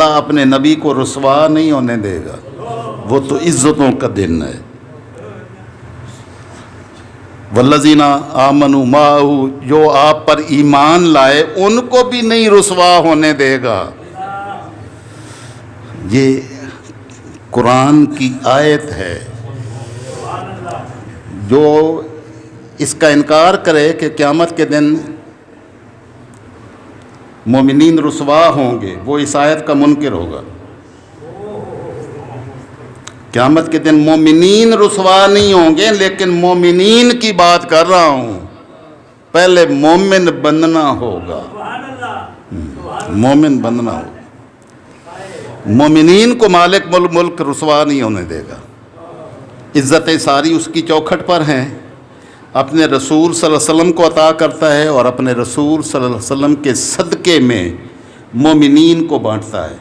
اللہ اپنے نبی کو رسوا نہیں ہونے دے گا، وہ تو عزتوں کا دن ہے۔ والذین آمنوا معہ، جو آپ پر ایمان لائے ان کو بھی نہیں رسوا ہونے دے گا۔ یہ قرآن کی آیت ہے۔ جو اس کا انکار کرے کہ قیامت کے دن مومنین رسوا ہوں گے، وہ اس آیت کا منکر ہوگا۔ قیامت کے دن مومنین رسوا نہیں ہوں گے، لیکن مومنین کی بات کر رہا ہوں، پہلے مومن بننا ہوگا، مومن بننا ہوگا۔ مومنین کو مالک ملک رسوا نہیں ہونے دے گا۔ عزتیں ساری اس کی چوکھٹ پر ہیں، اپنے رسول صلی اللہ علیہ وسلم کو عطا کرتا ہے اور اپنے رسول صلی اللہ علیہ وسلم کے صدقے میں مومنین کو بانٹتا ہے۔